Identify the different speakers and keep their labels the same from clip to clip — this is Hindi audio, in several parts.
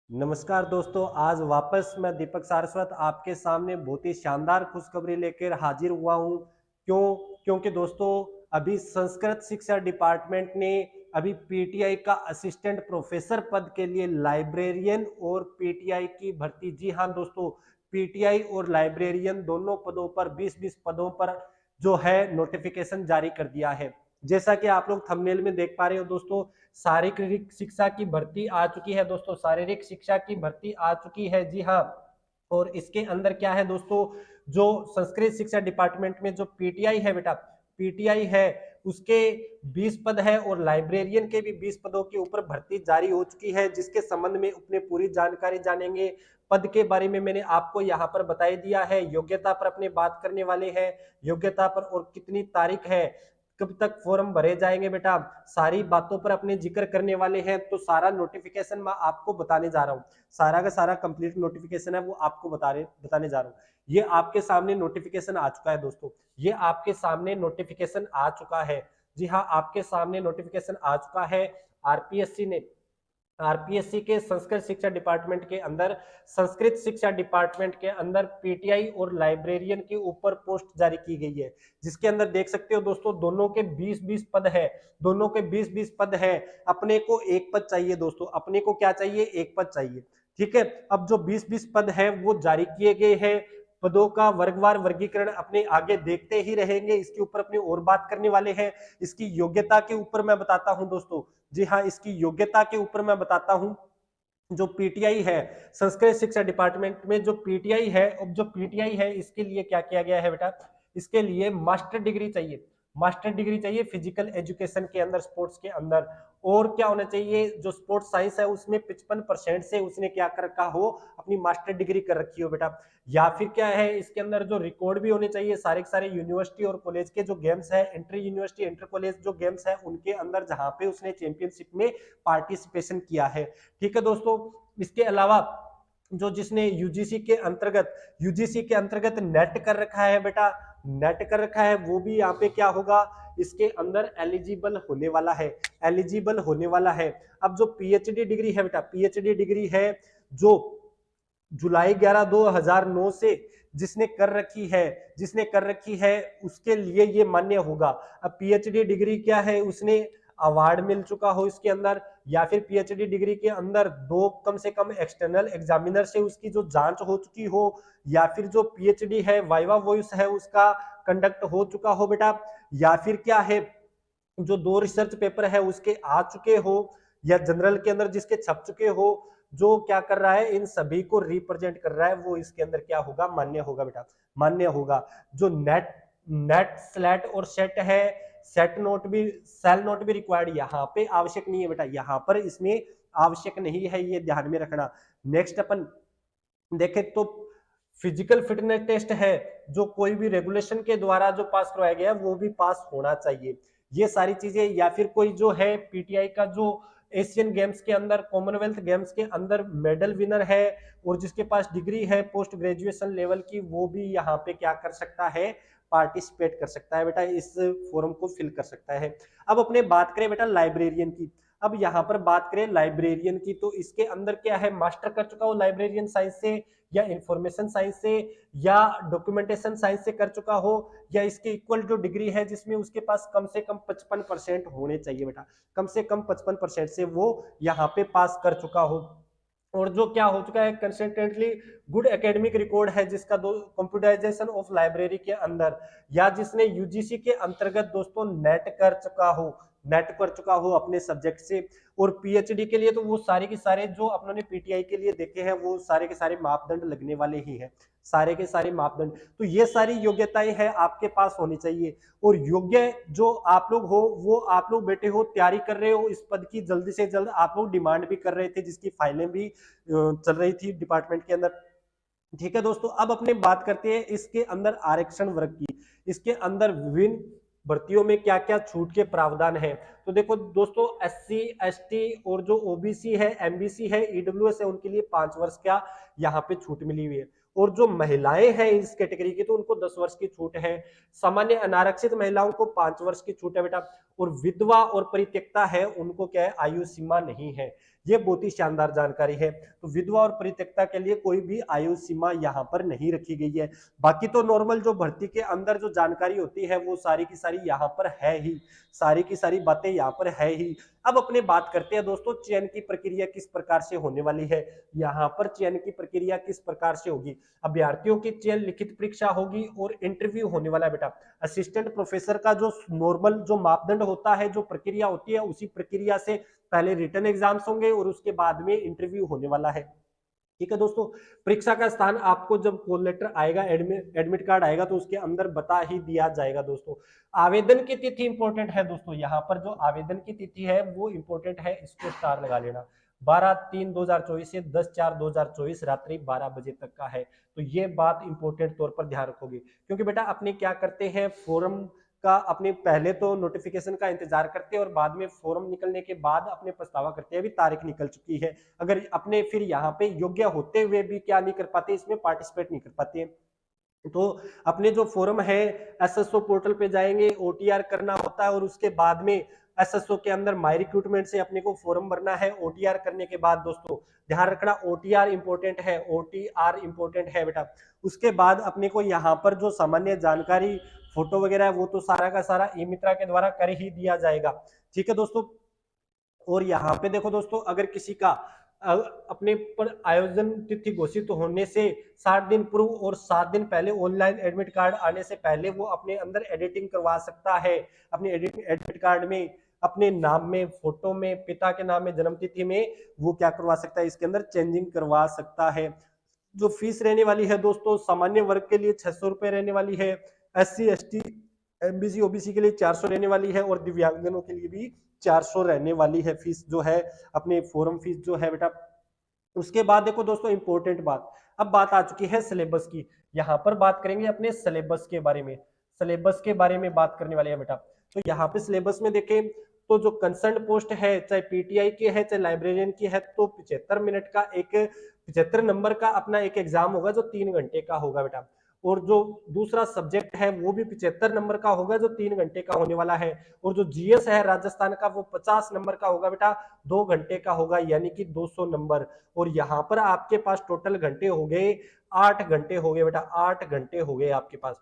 Speaker 1: नमस्कार दोस्तों, आज वापस मैं दीपक सारस्वत आपके सामने बहुत ही शानदार खुशखबरी लेकर हाजिर हुआ हूँ। क्योंकि दोस्तों अभी संस्कृत शिक्षा डिपार्टमेंट ने अभी पीटीआई का असिस्टेंट प्रोफेसर पद के लिए लाइब्रेरियन और पीटीआई की भर्ती, जी हाँ दोस्तों, पीटीआई और लाइब्रेरियन दोनों पदों पर 20-20 पदों पर जो है नोटिफिकेशन जारी कर दिया है। जैसा कि आप लोग थंबनेल में देख पा रहे हो दोस्तों, शारीरिक शिक्षा की भर्ती आ चुकी है दोस्तों, शारीरिक शिक्षा की भर्ती आ चुकी है, जी हाँ। और इसके अंदर क्या है दोस्तों, जो संस्कृत शिक्षा डिपार्टमेंट में जो पीटीआई है बेटा, पीटीआई है उसके 20 पद है और लाइब्रेरियन के भी 20 पदों के ऊपर भर्ती जारी हो चुकी है, जिसके संबंध में अपने पूरी जानकारी जानेंगे। पद के बारे में मैंने आपको यहाँ पर बता दिया है, योग्यता पर अपने बात करने वाले हैं, योग्यता पर और कितनी तारीख है, कब तक फॉर्म भरे जाएंगे बेटा, सारी बातों पर अपने जिक्र करने वाले हैं। तो सारा नोटिफिकेशन मैं आपको बताने जा रहा हूँ, सारा का सारा कंप्लीट नोटिफिकेशन है वो आपको बताने जा रहा हूँ। ये आपके सामने नोटिफिकेशन आ चुका है दोस्तों, ये आपके सामने नोटिफिकेशन आ चुका है, जी हाँ, आपके सामने नोटिफिकेशन आ चुका है। आरपीएससी ने, आरपीएससी के संस्कृत शिक्षा डिपार्टमेंट के अंदर, संस्कृत शिक्षा डिपार्टमेंट के अंदर पीटीआई और लाइब्रेरियन के ऊपर पोस्ट जारी की गई है, जिसके अंदर देख सकते हो दोस्तों दोनों के 20-20 पद है, दोनों के 20-20 पद है। अपने को एक पद चाहिए दोस्तों, अपने को क्या चाहिए, एक पद चाहिए, ठीक है। अब जो 20-20 पद है वो जारी किए गए हैं, पदों का वर्गवार वर्गीकरण अपने आगे देखते ही रहेंगे, इसके ऊपर अपनी और बात करने वाले हैं। इसकी योग्यता के ऊपर मैं बताता हूं दोस्तों, जी हाँ, इसकी योग्यता के ऊपर मैं बताता हूं। जो पीटीआई है संस्कृत शिक्षा डिपार्टमेंट में, जो पीटीआई है, अब जो पीटीआई है इसके लिए क्या किया गया है बेटा, इसके लिए मास्टर डिग्री चाहिए, मास्टर डिग्री चाहिए फिजिकल एजुकेशन के अंदर, स्पोर्ट्स के अंदर। और क्या होना चाहिए, जो स्पोर्ट्स साइंस है उसमें 55% से उसने क्या कर रखा हो, अपनी मास्टर डिग्री कर रखी हो बेटा। या फिर क्या है, इसके अंदर जो रिकॉर्ड भी होने चाहिए सारे के सारे यूनिवर्सिटी और कॉलेज के जो गेम्स है, इंटर यूनिवर्सिटी इंटर कॉलेज जो गेम्स है उनके अंदर जहां पे उसने चैंपियनशिप में पार्टिसिपेशन किया है, ठीक है दोस्तों। इसके अलावा जो जिसने यूजीसी के अंतर्गत नेट कर रखा है बेटा, नेट कर रखा है, वो भी यहाँ पे क्या होगा, इसके अंदर एलिजिबल होने वाला है, एलिजिबल होने वाला है। अब जो पीएचडी डिग्री है बेटा, पीएचडी डिग्री है जो जुलाई 11 2009 से जिसने कर रखी है, जिसने कर रखी है उसके लिए ये मान्य होगा। अब पीएचडी डिग्री क्या है, उसने अवार्ड मिल चुका हो इसके अंदर, या फिर पीएचडी डिग्री के अंदर दो कम से कम एक्सटर्नल एग्जामिनर से उसकी जो जांच हो चुकी हो, या फिर जो पीएचडी है वाइवा वॉइस है उसका कंडक्ट हो चुका हो बेटा, या फिर क्या है, जो 2 रिसर्च पेपर है उसके आ चुके हो, या जनरल के अंदर जिसके छप चुके हो, जो क्या कर रहा है, इन सभी को रिप्रेजेंट कर रहा है, वो इसके अंदर क्या होगा, मान्य होगा बेटा, मान्य होगा। जो नेट नेट स्लैट और सेट है, सेट नोट भी, सेल नोट भी रिक्वायर्ड यहाँ पे आवश्यक नहीं है बेटा, यहाँ पर इसमें आवश्यक नहीं है, ये ध्यान में रखना। नेक्स्ट अपन देखें तो फिजिकल फिटनेस टेस्ट है, जो कोई भी रेगुलेशन के द्वारा जो पास करवाया गया वो भी पास होना चाहिए, ये सारी चीजें। या फिर कोई जो है पीटीआई का जो एशियन गेम्स के अंदर, कॉमनवेल्थ गेम्स के अंदर मेडल विनर है और जिसके पास डिग्री है पोस्ट ग्रेजुएशन लेवल की, वो भी यहाँ पे क्या कर सकता है, पार्टिसिपेट कर सकता है बेटा, इस फॉर्म को फिल कर सकता है। अब अपने बात करें बेटा लाइब्रेरियन की, अब यहाँ पर बात करें लाइब्रेरियन की, तो इसके अंदर क्या है, मास्टर कर चुका हो लाइब्रेरियन साइंस से, या इंफॉर्मेशन साइंस से, या डॉक्यूमेंटेशन साइंस से कर चुका हो, या इसके इक्वल जो डिग्री है जिसमें उसके पास कम से कम 55% होने चाहिए बेटा, कम से कम 55% से वो यहाँ पे पास कर चुका हो। और जो क्या हो चुका है, कंसिस्टेंटली गुड एकेडमिक रिकॉर्ड है जिसका दो कंप्यूटराइजेशन ऑफ लाइब्रेरी के अंदर, या जिसने यूजीसी के अंतर्गत दोस्तों नेट कर चुका हो, नेट कर चुका हो अपने सब्जेक्ट से। और पीएचडी के लिए तो वो सारे के सारे जो अपने पीटीआई के लिए देखे हैं वो सारे के सारे मापदंड लगने वाले ही हैं, सारे के सारे मापदंड। तो ये सारी योग्यताएं हैं आपके पास होनी चाहिए। और योग्य जो आप लोग हो, वो आप लोग बैठे हो तैयारी कर रहे हो इस पद की, जल्दी से जल्द आप लोग डिमांड भी कर रहे थे, जिसकी फाइलें भी चल रही थी डिपार्टमेंट के अंदर, ठीक है दोस्तों। अब अपने बात करते हैं इसके अंदर आरक्षण वर्ग की, इसके अंदर विभिन्न भर्तियों में क्या क्या छूट के प्रावधान है। तो देखो दोस्तों, एससी एसटी और जो ओबीसी है, एमबीसी है, ईडब्ल्यूएस है, उनके लिए 5 वर्ष का यहाँ पे छूट मिली हुई है। और जो महिलाएं हैं इस कैटेगरी की, तो उनको 10 वर्ष की छूट है। सामान्य अनारक्षित महिलाओं को 5 वर्ष की छूट है बेटा। और विधवा और परित्यक्ता है उनको क्या है, आयु सीमा नहीं है। ये बहुत ही शानदार जानकारी है। तो विधवा और परित्यक्ता के लिए कोई भी आयु सीमा यहाँ पर नहीं रखी गई है। बाकी तो नॉर्मल जो भर्ती के अंदर जो जानकारी होती है वो सारी की सारी यहाँ पर है ही, सारी की सारी बातें यहाँ पर है ही। अब अपने बात करते हैं दोस्तों, चयन की प्रक्रिया किस प्रकार से होने वाली है। यहाँ पर चयन की प्रक्रिया किस प्रकार से होगी, अभ्यर्थियों की चयन लिखित परीक्षा होगी और इंटरव्यू होने वाला है बेटा। असिस्टेंट प्रोफेसर का जो नॉर्मल जो मापदंड होता है, जो प्रक्रिया होती है, उसी प्रक्रिया से पहले रिटन एग्जाम्स होंगे और उसके बाद में इंटरव्यू होने वाला है। ठीक है दोस्तों, परीक्षा का स्थान आपको जब कॉल लेटर आएगा, एडमिट कार्ड आएगा तो उसके अंदर बता ही दिया जाएगा दोस्तों। आवेदन की तिथि इंपॉर्टेंट है दोस्तों, यहाँ पर जो आवेदन की तिथि है वो इंपॉर्टेंट है, इसको स्टार लगा लेना। 12/3/2024 से 10/4/2024 रात्रि 12 बजे तक का है। तो ये बात इंपॉर्टेंट तौर पर ध्यान रखोगे, क्योंकि बेटा अपने क्या करते हैं, फॉर्म का अपने पहले तो नोटिफिकेशन का इंतजार करते हैं और बाद में फॉर्म निकलने के बाद अपने पछतावा करते हैं, अभी तारीख निकल चुकी है। अगर अपने फिर यहाँ पे योग्य होते हुए भी क्या नहीं कर पाते, इसमें पार्टिसिपेट नहीं कर पाते। तो अपने जो फॉर्म है एसएसओ पोर्टल पे जाएंगे, ओटीआर करना होता है और उसके बाद में एसएसओ के अंदर माई रिक्रूटमेंट से अपने को फॉर्म भरना है। ओटीआर करने के बाद दोस्तों ध्यान रखना, ओटीआर इंपॉर्टेंट है, ओटीआर इंपॉर्टेंट है बेटा। उसके बाद अपने को यहाँ पर जो सामान्य जानकारी फोटो वगैरह है वो तो सारा का सारा ई मित्रा के द्वारा कर ही दिया जाएगा। ठीक है दोस्तों, और यहाँ पे देखो दोस्तों, अगर किसी का अपने पर आयोजन तिथि घोषित होने से 60 दिन पूर्व और 7 दिन पहले ऑनलाइन एडमिट कार्ड आने से पहले वो अपने अंदर एडिटिंग करवा सकता है। अपने एडमिट कार्ड में अपने नाम में, फोटो में, पिता के नाम में, जन्म तिथि में वो क्या करवा सकता है, इसके अंदर चेंजिंग करवा सकता है। जो फीस रहने वाली है दोस्तों, सामान्य वर्ग के लिए 600 रुपए रहने वाली है, SC ST MBC OBC के लिए 400 रहने वाली है और दिव्यांगजनों के लिए भी 400 रहने वाली है फीस जो है, अपने फॉर्म फीस जो है बेटा। उसके बाद देखो दोस्तों इंपॉर्टेंट बात, अब बात आ चुकी है सिलेबस की। यहाँ पर बात करेंगे अपने सिलेबस के बारे में, सिलेबस के बारे में बात करने वाले हैं बेटा। तो यहाँ पे सिलेबस में देखें तो जो कंसर्न पोस्ट है, चाहे पीटीआई की है चाहे लाइब्रेरियन की है, तो 75 मिनट का एक 75 नंबर का अपना एक एग्जाम होगा जो 3 घंटे का होगा बेटा। और जो दूसरा सब्जेक्ट है वो भी 75 नंबर का होगा जो 3 घंटे का होने वाला है। और जो जीएस है राजस्थान का वो 50 नंबर का होगा बेटा, 2 घंटे का होगा, यानी कि 200 नंबर। और यहाँ पर आपके पास टोटल घंटे हो गए 8 घंटे हो गए बेटा, 8 घंटे हो गए आपके पास।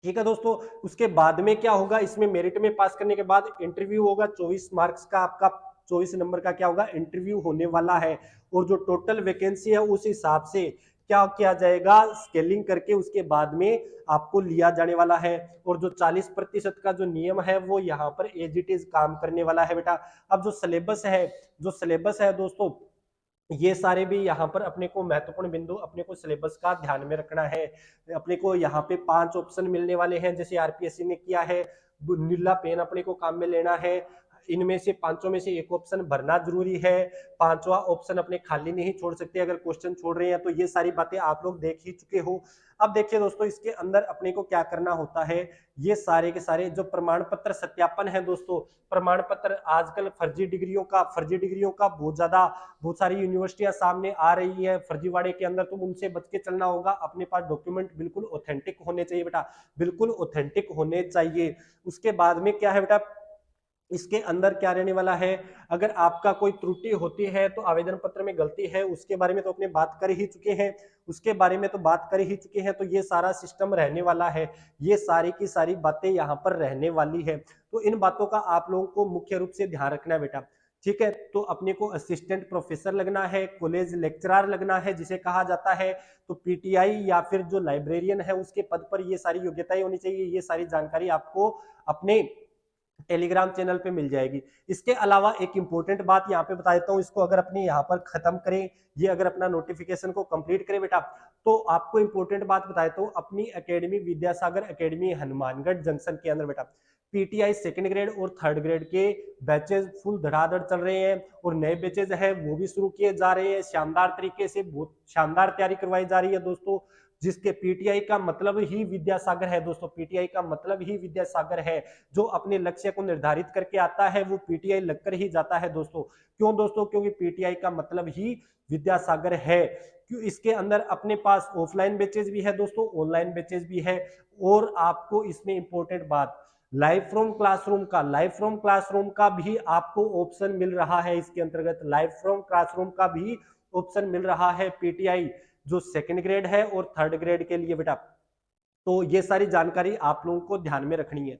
Speaker 1: ठीक है दोस्तों, उसके बाद में क्या होगा, इसमें मेरिट में पास करने के बाद इंटरव्यू होगा 24 मार्क्स का आपका, 24 नंबर का क्या होगा, इंटरव्यू होने वाला है। और जो टोटल वैकेंसी है उस हिसाब से क्या किया जाएगा, स्केलिंग करके उसके बाद में आपको लिया जाने वाला है। और जो 40% का जो नियम है वो यहाँ पर एज इट इज काम करने वाला है बेटा। अब जो सिलेबस है दोस्तों, ये सारे भी यहाँ पर अपने को महत्वपूर्ण बिंदु अपने को सिलेबस का ध्यान में रखना है। अपने को यहाँ पे 5 ऑप्शन मिलने वाले हैं, जैसे आरपीएससी ने किया है, नीला पेन अपने को काम में लेना है। इनमें से पांचों में से एक ऑप्शन भरना जरूरी है, पांचवा ऑप्शन अपने खाली नहीं छोड़ सकते अगर क्वेश्चन छोड़ रहे हैं। तो ये सारी बातें आप लोग देख ही चुके हो। अब देखिए दोस्तों, इसके अंदर अपने को क्या करना होता है, ये सारे के सारे जो प्रमाण पत्र सत्यापन है दोस्तों, प्रमाण पत्र आजकल फर्जी डिग्रियों का बहुत सारी यूनिवर्सिटियां सामने आ रही है फर्जीवाड़े के अंदर, तो उनसे बच के चलना होगा। अपने पास डॉक्यूमेंट बिल्कुल ऑथेंटिक होने चाहिए बेटा, बिल्कुल ऑथेंटिक होने चाहिए। उसके बाद में क्या है बेटा, इसके अंदर क्या रहने वाला है, अगर आपका कोई त्रुटि होती है तो आवेदन पत्र में गलती है उसके बारे में तो अपने बात कर ही चुके हैं, तो ये सारा सिस्टम रहने वाला है, ये सारी की सारी बातें यहाँ पर रहने वाली है। तो इन बातों का आप लोगों को मुख्य रूप से ध्यान रखना है बेटा। ठीक है, तो अपने को असिस्टेंट प्रोफेसर लगना है, कॉलेज लेक्चरर लगना है जिसे कहा जाता है, तो पीटीआई या फिर जो लाइब्रेरियन है उसके पद पर ये सारी योग्यताएं होनी चाहिए। ये सारी जानकारी आपको अपने टेलीग्राम चैनल पे मिल जाएगी। इसके अलावा एक इंपॉर्टेंट बात यहाँ पे बता देता हूँ, इसको अगर अपने यहाँ पर खत्म करें, ये अगर अपना नोटिफिकेशन को कंप्लीट करें बेटा, तो आपको इंपॉर्टेंट बात बता देता हूँ, अपनी academy Vidyasagar academy Hanumangarh junction के अंदर बेटा पीटीआई सेकंड ग्रेड और थर्ड ग्रेड के बैचेज फुल धड़ाधड़ चल रहे हैं और नए बैचेज है वो भी शुरू किए जा रहे हैं। शानदार तरीके से बहुत शानदार तैयारी करवाई जा रही है दोस्तों, जिसके पीटीआई का मतलब ही विद्यासागर है दोस्तों, पीटीआई का मतलब ही विद्यासागर है। जो अपने लक्ष्य को निर्धारित करके आता है वो पीटीआई लगकर ही जाता है दोस्तों। क्यों दोस्तों, क्योंकि पीटीआई का मतलब ही विद्यासागर है। क्यों, इसके अंदर अपने पास ऑफलाइन बैचेज भी है दोस्तों, ऑनलाइन बैचेज भी है। और आपको इसमें इंपॉर्टेंट बात, लाइव फ्रॉम क्लासरूम का भी आपको ऑप्शन मिल रहा है, इसके अंतर्गत लाइव फ्रॉम क्लासरूम का भी ऑप्शन मिल रहा है पीटीआई, जो सेकंड ग्रेड है और थर्ड ग्रेड के लिए बेटा। तो ये सारी जानकारी आप लोगों को ध्यान में रखनी है।